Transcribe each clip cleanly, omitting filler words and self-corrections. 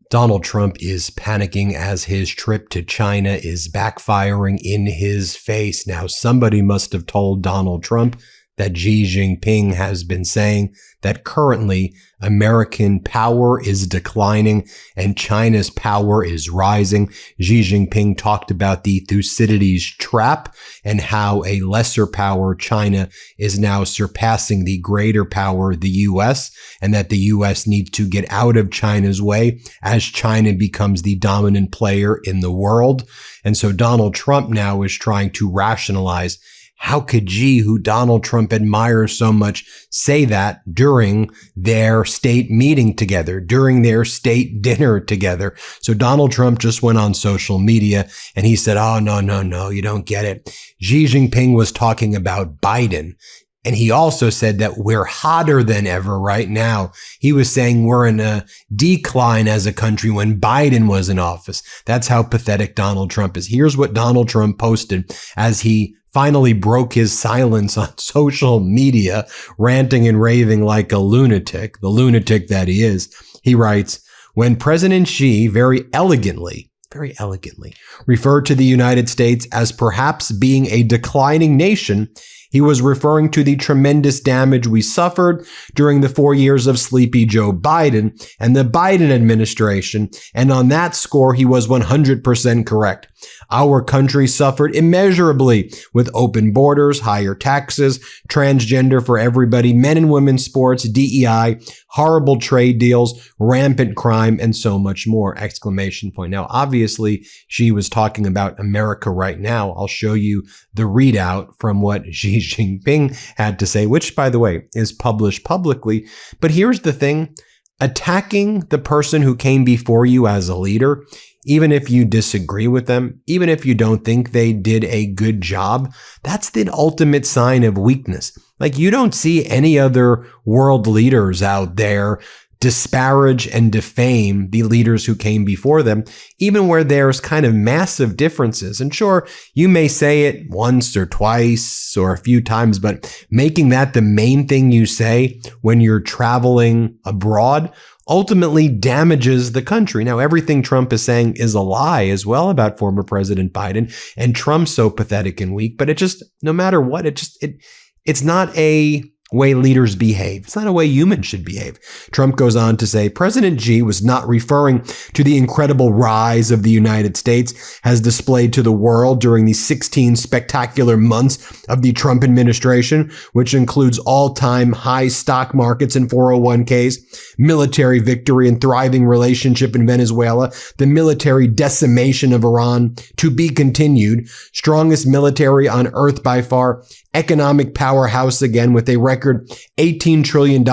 Donald Trump is panicking as his trip to China is backfiring in his face. Now, somebody must have told Donald Trump that Xi Jinping has been saying that currently American power is declining and China's power is rising. Xi Jinping talked about the Thucydides trap and how a lesser power, China, is now surpassing the greater power, the U.S., and that the U.S. needs to get out of China's way as China becomes the dominant player in the world. And so Donald Trump now is trying to rationalize, how could Xi, who Donald Trump admires so much, say that during their state meeting together, during their state dinner together? So Donald Trump just went on social media and he said, oh, no, you don't get it. Xi Jinping was talking about Biden. And he also said that we're hotter than ever right now. He was saying we're in a decline as a country when Biden was in office. That's how pathetic Donald Trump is. Here's what Donald Trump posted as he finally broke his silence on social media, ranting and raving like a lunatic, the lunatic that he is. He writes, when President Xi very elegantly referred to the United States as perhaps being a declining nation, he was referring to the tremendous damage we suffered during the 4 years of sleepy Joe Biden and the Biden administration. And on that score, he was 100% correct. Our country suffered immeasurably with open borders, higher taxes, transgender for everybody, men and women's sports, DEI, horrible trade deals, rampant crime, and so much more! Exclamation point. Now, obviously, she was talking about America right now. I'll show you the readout from what Xi Jinping had to say, which, by the way, is published publicly. But here's the thing. Attacking the person who came before you as a leader, even if you disagree with them, even if you don't think they did a good job, that's the ultimate sign of weakness. Like, you don't see any other world leaders out there disparage and defame the leaders who came before them, even where there's kind of massive differences. And sure, you may say it once or twice or a few times, but making that the main thing you say when you're traveling abroad ultimately damages the country. Now, everything Trump is saying is a lie as well about former President Biden, and Trump's so pathetic and weak, but it just, no matter what, it's not a way leaders behave. It's not a way humans should behave. Trump goes on to say, President Xi was not referring to the incredible rise of the United States has displayed to the world during the 16 spectacular months of the Trump administration, which includes all-time high stock markets and 401ks, military victory and thriving relationship in Venezuela, the military decimation of Iran to be continued, strongest military on earth by far, economic powerhouse again with a record $18 trillion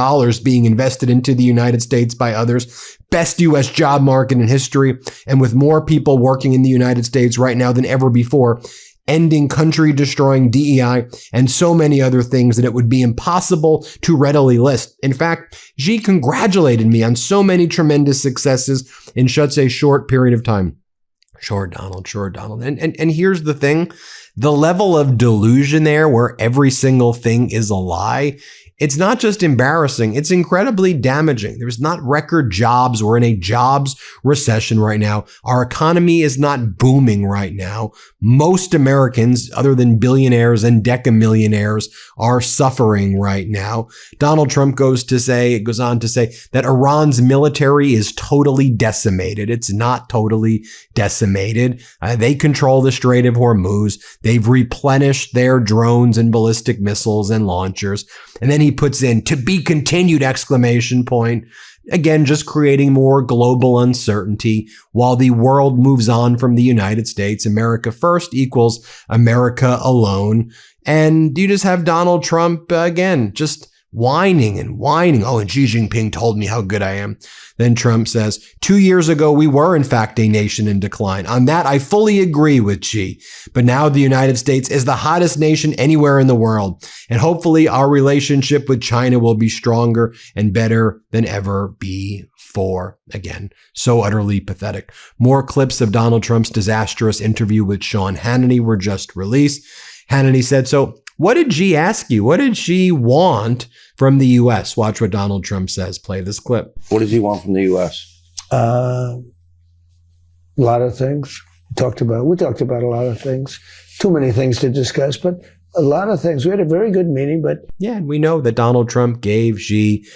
being invested into the United States by others, best U.S. job market in history, and with more people working in the United States right now than ever before, ending country-destroying DEI, and so many other things that it would be impossible to readily list. In fact, Xi congratulated me on so many tremendous successes in such a short period of time. Sure, Donald. And here's the thing. The level of delusion there where every single thing is a lie, it's not just embarrassing, it's incredibly damaging. There's not record jobs. We're in a jobs recession right now. Our economy is not booming right now. Most Americans, other than billionaires and decamillionaires, are suffering right now. Donald Trump goes on to say that Iran's military is totally decimated. It's not totally decimated. They control the Strait of Hormuz. They've replenished their drones and ballistic missiles and launchers. And then he puts in "to be continued!" exclamation point. Again, just creating more global uncertainty while the world moves on from the United States. America first equals America alone. And you just have Donald Trump again, just whining and whining. Oh, and Xi Jinping told me how good I am. Then Trump says, 2 years ago, we were in fact a nation in decline. On that, I fully agree with Xi. But now the United States is the hottest nation anywhere in the world. And hopefully our relationship with China will be stronger and better than ever before. Again, so utterly pathetic. More clips of Donald Trump's disastrous interview with Sean Hannity were just released. Hannity said, so what did Xi ask you? What did Xi want from the U.S.? Watch what Donald Trump says. Play this clip. What does he want from the U.S.? A lot of things. We talked about a lot of things. Too many things to discuss, but a lot of things. We had a very good meeting, but yeah, and we know that Donald Trump gave Xi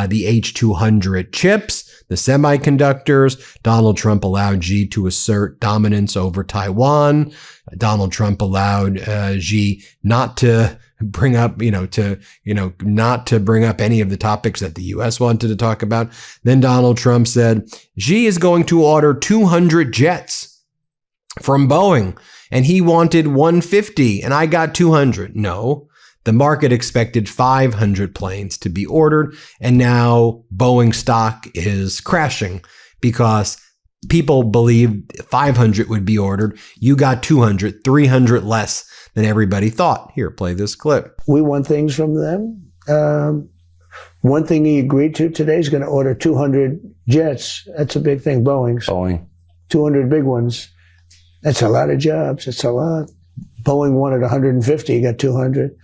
the H-200 chips, the semiconductors. Donald Trump allowed Xi to assert dominance over Taiwan. Donald Trump allowed Xi not to bring up, not to bring up any of the topics that the U.S. wanted to talk about. Then Donald Trump said, Xi is going to order 200 jets from Boeing, and he wanted 150, and I got 200. No, the market expected 500 planes to be ordered, and now Boeing stock is crashing because people believed 500 would be ordered. You got 200, 300 less than everybody thought. Here, play this clip. We want things from them. One thing he agreed to today is going to order 200 jets. That's a big thing, Boeing's. 200 big ones. That's a lot of jobs. It's a lot. Boeing wanted 150. He got 200.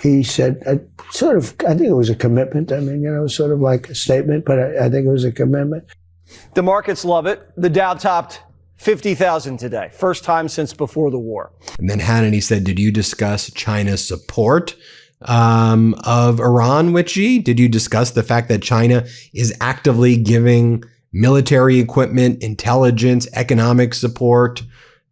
He said, I think it was a commitment. I mean, sort of like a statement, but I think it was a commitment. The markets love it. The Dow topped 50,000 today. First time since before the war. And then Hannity said, did you discuss China's support of Iran with Xi? Did you discuss the fact that China is actively giving military equipment, intelligence, economic support,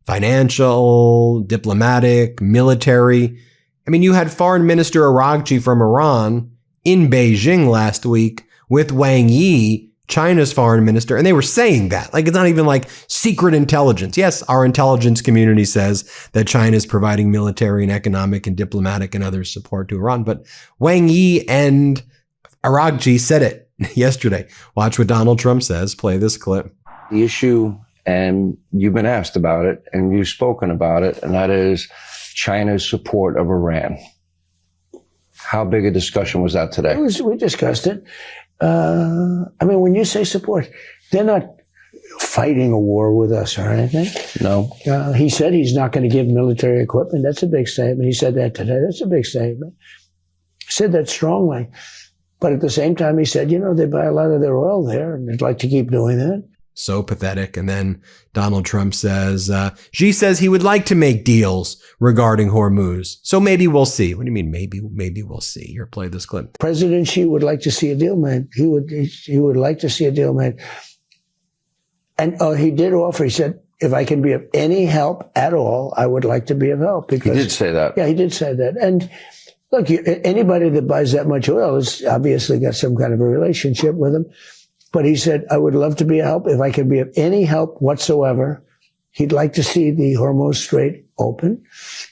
financial, diplomatic, military? I mean, you had Foreign Minister Araghchi from Iran in Beijing last week with Wang Yi, China's foreign minister, and they were saying that. Like, it's not even like secret intelligence. Yes, our intelligence community says that China is providing military and economic and diplomatic and other support to Iran, but Wang Yi and Araghchi said it yesterday. Watch what Donald Trump says. Play this clip. The issue, and you've been asked about it, and you've spoken about it, and that is China's support of Iran. How big a discussion was that today? We discussed it. I mean, when you say support, they're not fighting a war with us or anything. No. He said he's not going to give military equipment. That's a big statement. He said that today. That's a big statement. He said that strongly. But at the same time, he said, they buy a lot of their oil there, and they'd like to keep doing that. So pathetic. And then Donald Trump says, Xi says he would like to make deals regarding Hormuz. So maybe we'll see. What do you mean, maybe we'll see? Here, play this clip. President Xi would like to see a deal made. He would like to see a deal made. And he did offer, he said, if I can be of any help at all, I would like to be of help. Because, he did say that. Yeah, he did say that. And look, anybody that buys that much oil has obviously got some kind of a relationship with him. But he said, I would love to be of help. If I could be of any help whatsoever, he'd like to see the Hormuz Strait open.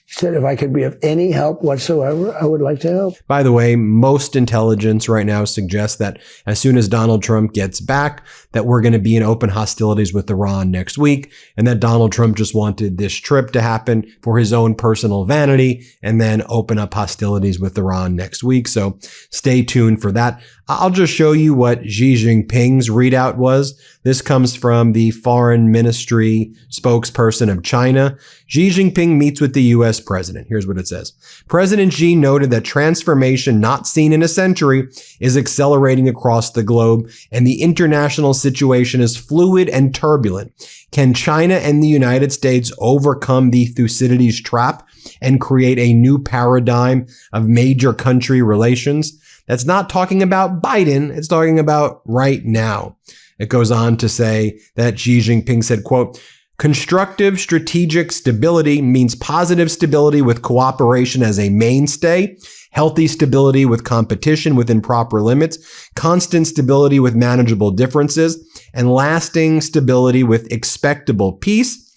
He said, if I could be of any help whatsoever, I would like to help. By the way, most intelligence right now suggests that as soon as Donald Trump gets back, that we're going to be in open hostilities with Iran next week, and that Donald Trump just wanted this trip to happen for his own personal vanity and then open up hostilities with Iran next week. So stay tuned for that. I'll just show you what Xi Jinping's readout was. This comes from the Foreign Ministry spokesperson of China. Xi Jinping meets with the U.S. president. Here's what it says. President Xi noted that transformation not seen in a century is accelerating across the globe, and the international situation is fluid and turbulent. Can China and the United States overcome the Thucydides trap and create a new paradigm of major country relations? That's not talking about Biden. It's talking about right now. It goes on to say that Xi Jinping said, quote, constructive strategic stability means positive stability with cooperation as a mainstay, healthy stability with competition within proper limits, constant stability with manageable differences, and lasting stability with expectable peace.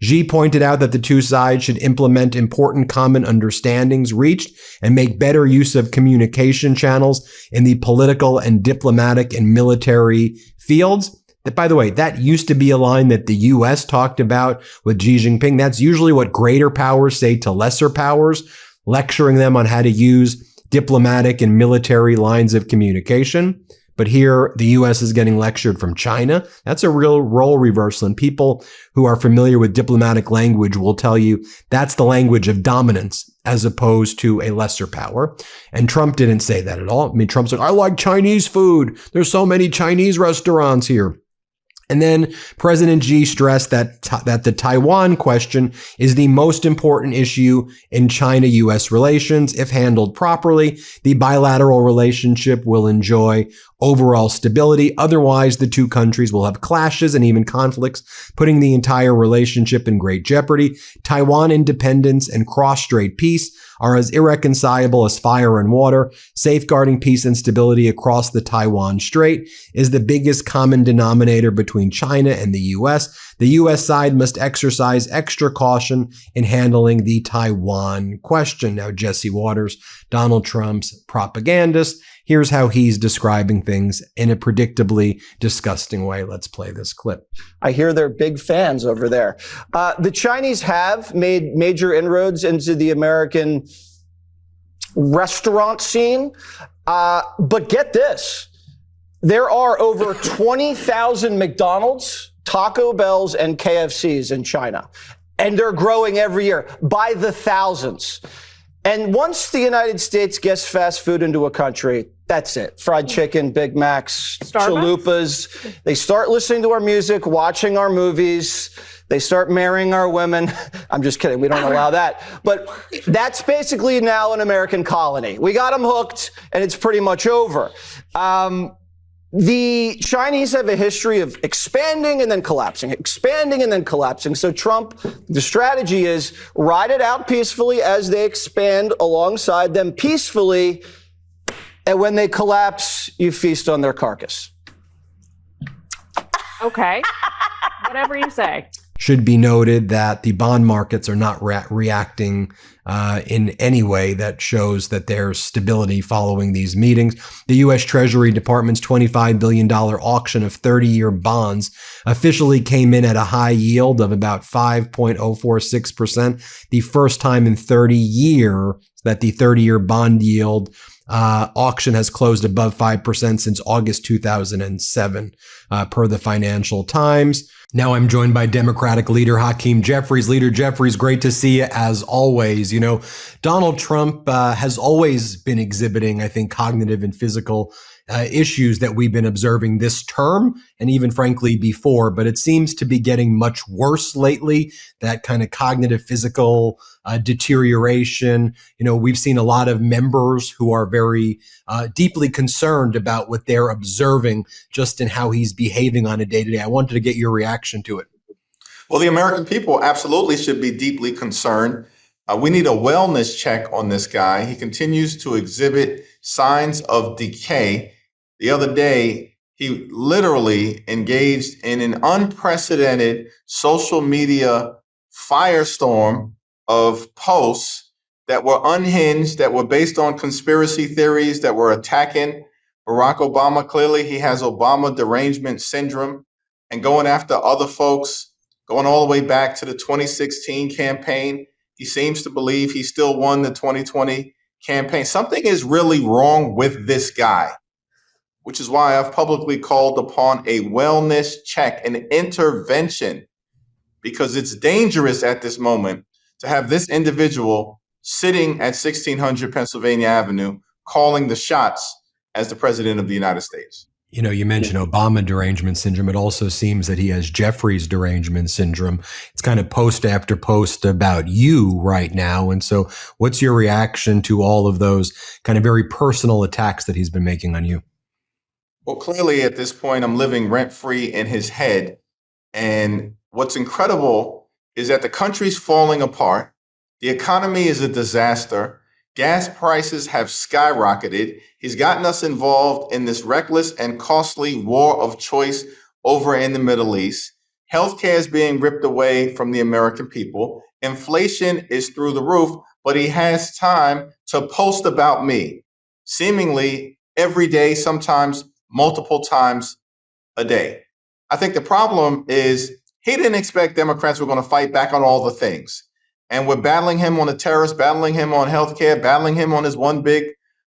Xi pointed out that the two sides should implement important common understandings reached and make better use of communication channels in the political and diplomatic and military fields. That, by the way, that used to be a line that the U.S. talked about with Xi Jinping. That's usually what greater powers say to lesser powers, lecturing them on how to use diplomatic and military lines of communication. But here, the U.S. is getting lectured from China. That's a real role reversal. And people who are familiar with diplomatic language will tell you that's the language of dominance as opposed to a lesser power. And Trump didn't say that at all. I mean, Trump's like, I like Chinese food. There's so many Chinese restaurants here. And then President Xi stressed that the Taiwan question is the most important issue in China-U.S. relations. If handled properly, the bilateral relationship will enjoy overall stability. Otherwise, the two countries will have clashes and even conflicts, putting the entire relationship in great jeopardy. Taiwan independence and cross-strait peace are as irreconcilable as fire and water. Safeguarding peace and stability across the Taiwan Strait is the biggest common denominator between China and the U.S. The U.S. side must exercise extra caution in handling the Taiwan question. Now, Jesse Waters, Donald Trump's propagandist, here's how he's describing things in a predictably disgusting way. Let's play this clip. I hear they're big fans over there. The Chinese have made major inroads into the American restaurant scene. But get this. There are over 20,000 McDonald's, Taco Bells, and KFCs in China. And they're growing every year by the thousands. And once the United States gets fast food into a country, that's it. Fried chicken, Big Macs, chalupas. They start listening to our music, watching our movies. They start marrying our women. I'm just kidding. We don't allow that. But that's basically now an American colony. We got them hooked, and it's pretty much over. The Chinese have a history of expanding and then collapsing, expanding and then collapsing. So Trump, the strategy is ride it out peacefully as they expand alongside them peacefully. And when they collapse, you feast on their carcass. Okay. Whatever you say. Should be noted that the bond markets are not reacting in any way that shows that there's stability following these meetings. The U.S. Treasury Department's $25 billion auction of 30-year bonds officially came in at a high yield of about 5.046%, the first time in 30 years that the 30-year bond yield auction has closed above 5% since August 2007, per the Financial Times. Now I'm joined by Democratic Leader Hakeem Jeffries. Leader Jeffries, great to see you as always. You know, Donald Trump has always been exhibiting, I think, cognitive and physical issues that we've been observing this term and even frankly before, but it seems to be getting much worse lately, that kind of cognitive physical deterioration. You know, we've seen a lot of members who are very deeply concerned about what they're observing just in how he's behaving on a day-to-day. I wanted to get your reaction to it. Well, the American people absolutely should be deeply concerned. We need a wellness check on this guy. He continues to exhibit signs of decay. The other day, he literally engaged in an unprecedented social media firestorm of posts that were unhinged, that were based on conspiracy theories, that were attacking Barack Obama. Clearly, he has Obama derangement syndrome, and going after other folks, going all the way back to the 2016 campaign. He seems to believe he still won the 2020 campaign. Something is really wrong with this guy, which is why I've publicly called upon a wellness check, an intervention, because it's dangerous at this moment to have this individual sitting at 1600 Pennsylvania Avenue calling the shots as the president of the United States. You know, you mentioned Obama derangement syndrome. It also seems that he has Jeffries derangement syndrome. It's kind of post after post about you right now. And so what's your reaction to all of those kind of very personal attacks that he's been making on you? Well, clearly at this point, I'm living rent-free in his head. And what's incredible is that the country's falling apart. The economy is a disaster. Gas prices have skyrocketed. He's gotten us involved in this reckless and costly war of choice over in the Middle East. Healthcare is being ripped away from the American people. Inflation is through the roof, but he has time to post about me, seemingly every day, sometimes multiple times a day. I think the problem is he didn't expect Democrats were going to fight back on all the things. And we're battling him on the terrorists, battling him on healthcare, battling him on his one big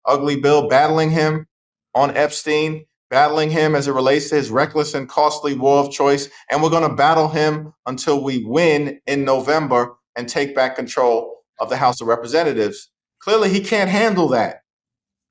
ugly bill, battling him on Epstein. battling him as it relates to his reckless and costly war of choice. And we're going to battle him until we win in November and take back control of the House of Representatives. Clearly, he can't handle that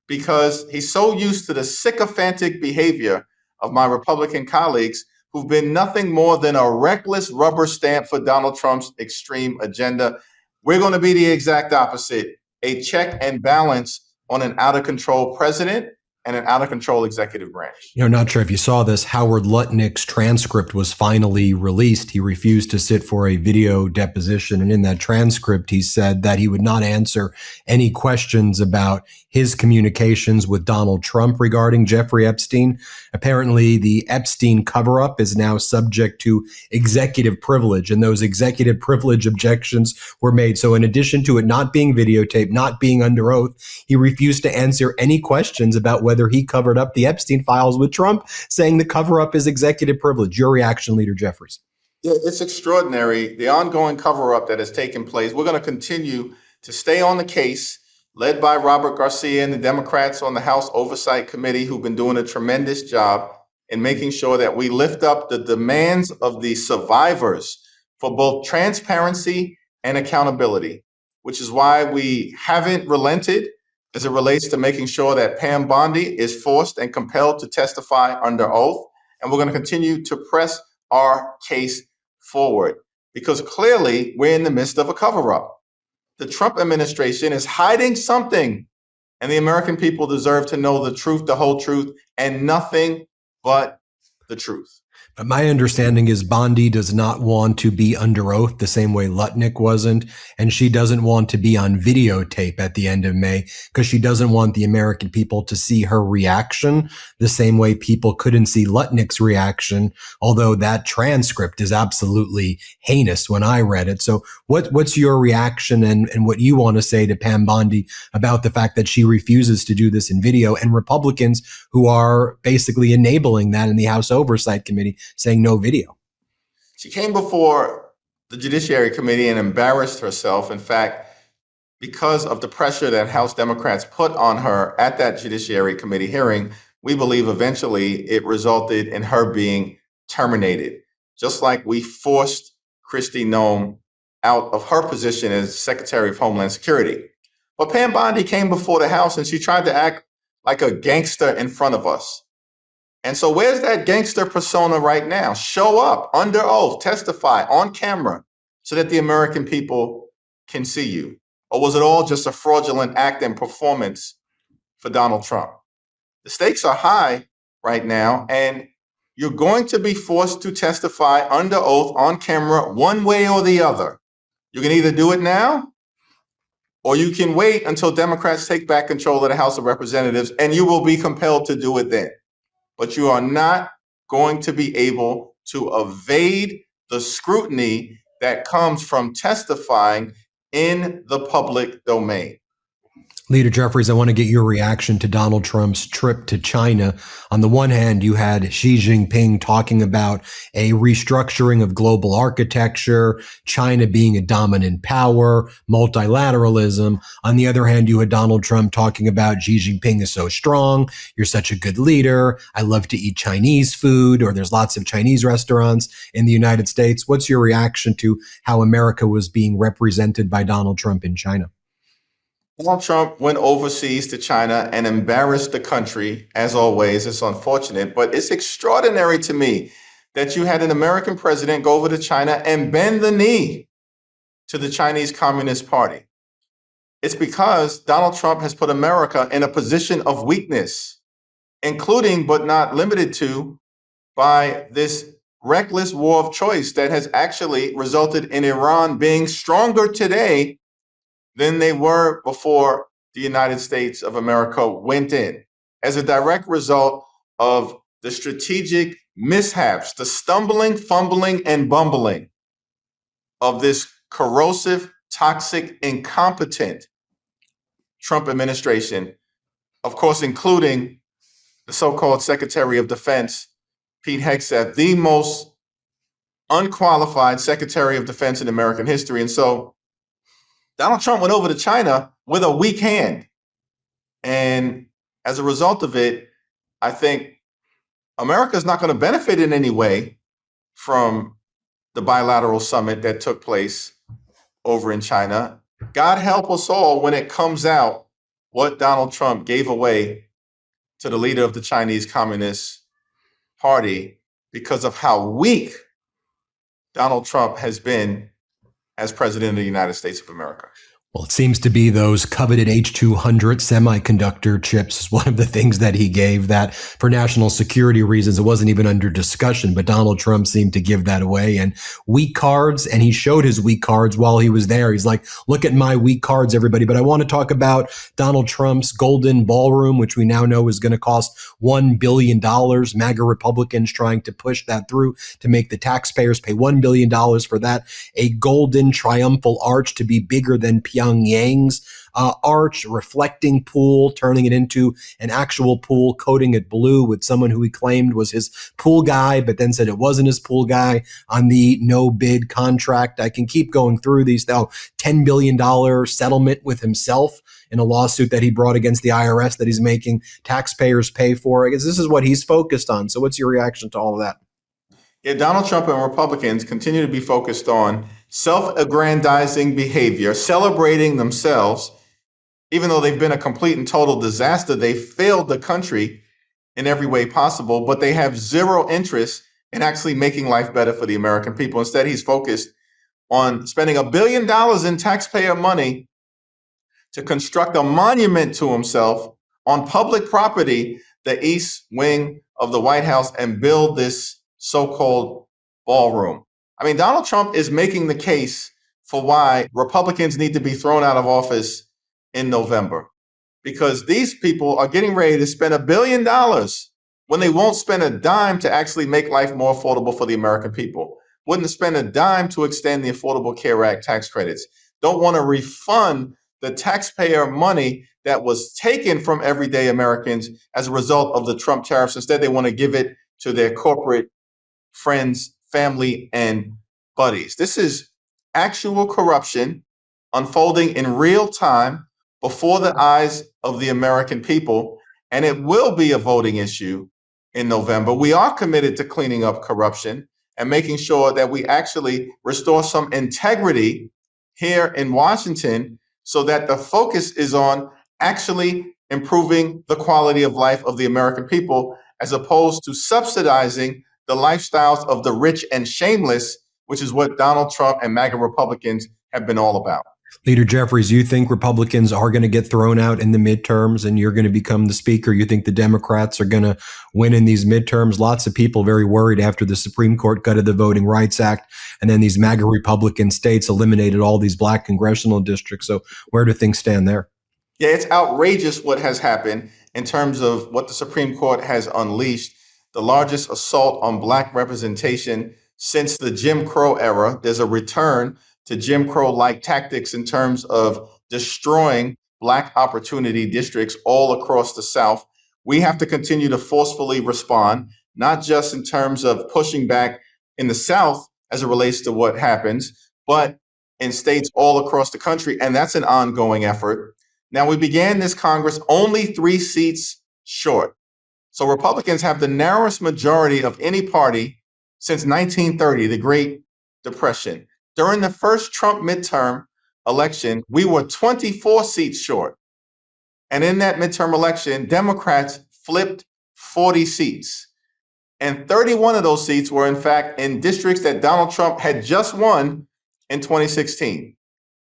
because he's so used to the sycophantic behavior of my Republican colleagues who've been nothing more than a reckless rubber stamp for Donald Trump's extreme agenda. We're going to be the exact opposite, a check and balance on an out-of-control president and an out-of-control executive branch. Not sure if you saw this, Howard Lutnick's transcript was finally released. He refused to sit for a video deposition. And in that transcript, he said that he would not answer any questions about his communications with Donald Trump regarding Jeffrey Epstein. Apparently, the Epstein cover-up is now subject to executive privilege, and those executive privilege objections were made. So in addition to it not being videotaped, not being under oath, he refused to answer any questions about whether he covered up the Epstein files with Trump, saying the cover-up is executive privilege. Your reaction, Leader Jeffries? Yeah, it's extraordinary, the ongoing cover-up that has taken place. We're going to continue to stay on the case, led by Robert Garcia and the Democrats on the House Oversight Committee, who've been doing a tremendous job in making sure that we lift up the demands of the survivors for both transparency and accountability, which is why we haven't relented as it relates to making sure that Pam Bondi is forced and compelled to testify under oath. And we're going to continue to press our case forward because clearly we're in the midst of a cover-up. The Trump administration is hiding something, and the American people deserve to know the truth, the whole truth, and nothing but the truth. But my understanding is Bondi does not want to be under oath the same way Lutnick wasn't, and she doesn't want to be on videotape at the end of May because she doesn't want the American people to see her reaction the same way people couldn't see Lutnick's reaction, although that transcript is absolutely heinous when I read it. So what's your reaction and what you want to say to Pam Bondi about the fact that she refuses to do this in video, and Republicans who are basically enabling that in the House Oversight Committee saying no video? She came before the Judiciary Committee and embarrassed herself. In fact, because of the pressure that House Democrats put on her at that Judiciary Committee hearing, we believe eventually it resulted in her being terminated, just like we forced Kristi Noem out of her position as Secretary of Homeland Security. But Pam Bondi came before the House and she tried to act like a gangster in front of us. And so where's that gangster persona right now? Show up under oath, testify on camera so that the American people can see you. Or was it all just a fraudulent act and performance for Donald Trump? The stakes are high right now, and you're going to be forced to testify under oath on camera one way or the other. You can either do it now, or you can wait until Democrats take back control of the House of Representatives, and you will be compelled to do it then. But you are not going to be able to evade the scrutiny that comes from testifying in the public domain. Leader Jeffries, I want to get your reaction to Donald Trump's trip to China. On the one hand, you had Xi Jinping talking about a restructuring of global architecture, China being a dominant power, multilateralism. On the other hand, you had Donald Trump talking about Xi Jinping is so strong, you're such a good leader, I love to eat Chinese food, or there's lots of Chinese restaurants in the United States. What's your reaction to how America was being represented by Donald Trump in China? Donald Trump went overseas to China and embarrassed the country, as always. It's unfortunate, but it's extraordinary to me that you had an American president go over to China and bend the knee to the Chinese Communist Party. It's because Donald Trump has put America in a position of weakness, including but not limited to by this reckless war of choice that has actually resulted in Iran being stronger today than they were before the United States of America went in, as a direct result of the strategic mishaps, the stumbling, fumbling, and bumbling of this corrosive, toxic, incompetent Trump administration, of course, including the so-called Secretary of Defense, Pete Hegseth, the most unqualified Secretary of Defense in American history. And so Donald Trump went over to China with a weak hand. And as a result of it, I think America is not going to benefit in any way from the bilateral summit that took place over in China. God help us all when it comes out what Donald Trump gave away to the leader of the Chinese Communist Party because of how weak Donald Trump has been as president of the United States of America. Well, it seems to be those coveted H200 semiconductor chips is one of the things that he gave that for national security reasons. It wasn't even under discussion, but Donald Trump seemed to give that away. And weak cards, and he showed his weak cards while he was there. He's like, look at my weak cards, everybody. But I want to talk about Donald Trump's golden ballroom, which we now know is going to cost $1 billion. MAGA Republicans trying to push that through to make the taxpayers pay $1 billion for that. A golden triumphal arch to be bigger than Pyongyang's arch, reflecting pool, turning it into an actual pool, coating it blue with someone who he claimed was his pool guy, but then said it wasn't his pool guy on the no bid contract. I can keep going through these, though. $10 billion settlement with himself in a lawsuit that he brought against the IRS that he's making taxpayers pay for. I guess this is what he's focused on. So what's your reaction to all of that? Yeah, Donald Trump and Republicans continue to be focused on self-aggrandizing behavior, celebrating themselves. Even though they've been a complete and total disaster, they failed the country in every way possible, but they have zero interest in actually making life better for the American people. Instead, he's focused on spending $1 billion in taxpayer money to construct a monument to himself on public property, the east wing of the White House, and build this so-called ballroom. I mean, Donald Trump is making the case for why Republicans need to be thrown out of office in November, because these people are getting ready to spend $1 billion when they won't spend a dime to actually make life more affordable for the American people. Wouldn't spend a dime to extend the Affordable Care Act tax credits. Don't want to refund the taxpayer money that was taken from everyday Americans as a result of the Trump tariffs. Instead, they want to give it to their corporate friends, family, and buddies. This is actual corruption unfolding in real time before the eyes of the American people, and it will be a voting issue in November. We are committed to cleaning up corruption and making sure that we actually restore some integrity here in Washington so that the focus is on actually improving the quality of life of the American people as opposed to subsidizing the lifestyles of the rich and shameless, which is what Donald Trump and MAGA Republicans have been all about. Leader Jeffries, you think Republicans are going to get thrown out in the midterms and you're going to become the speaker? You think the Democrats are going to win in these midterms? Lots of people very worried after the Supreme Court gutted the Voting Rights Act, and then these MAGA Republican states eliminated all these black congressional districts. So where do things stand there? Yeah, it's outrageous what has happened in terms of what the Supreme Court has unleashed, the largest assault on black representation since the Jim Crow era. There's a return to Jim Crow-like tactics in terms of destroying black opportunity districts all across the South. We have to continue to forcefully respond, not just in terms of pushing back in the South as it relates to what happens, but in states all across the country. And that's an ongoing effort. Now, we began this Congress only 3 seats short. So Republicans have the narrowest majority of any party since 1930, the Great Depression. During the first Trump midterm election, we were 24 seats short. And in that midterm election, Democrats flipped 40 seats. And 31 of those seats were, in fact, in districts that Donald Trump had just won in 2016.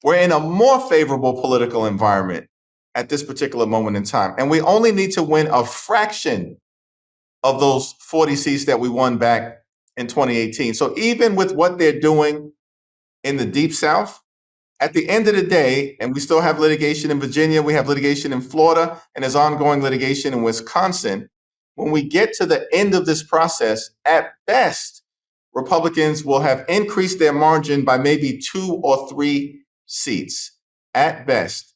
We're in a more favorable political environment at this particular moment in time. And we only need to win a fraction of those 40 seats that we won back in 2018. So even with what they're doing in the Deep South, at the end of the day, and we still have litigation in Virginia, we have litigation in Florida, and there's ongoing litigation in Wisconsin. When we get to the end of this process, at best, Republicans will have increased their margin by maybe 2 or 3 seats, at best.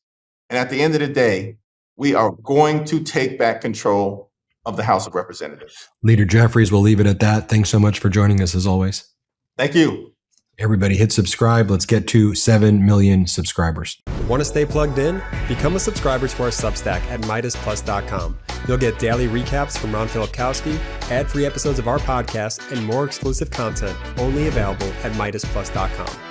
And at the end of the day, we are going to take back control of the House of Representatives. Leader Jeffries, we'll leave it at that. Thanks so much for joining us as always. Thank you. Everybody hit subscribe. Let's get to 7 million subscribers. Want to stay plugged in? Become a subscriber to our Substack at MeidasPlus.com. You'll get daily recaps from Ron Filipkowski, ad-free episodes of our podcast, and more exclusive content only available at MeidasPlus.com.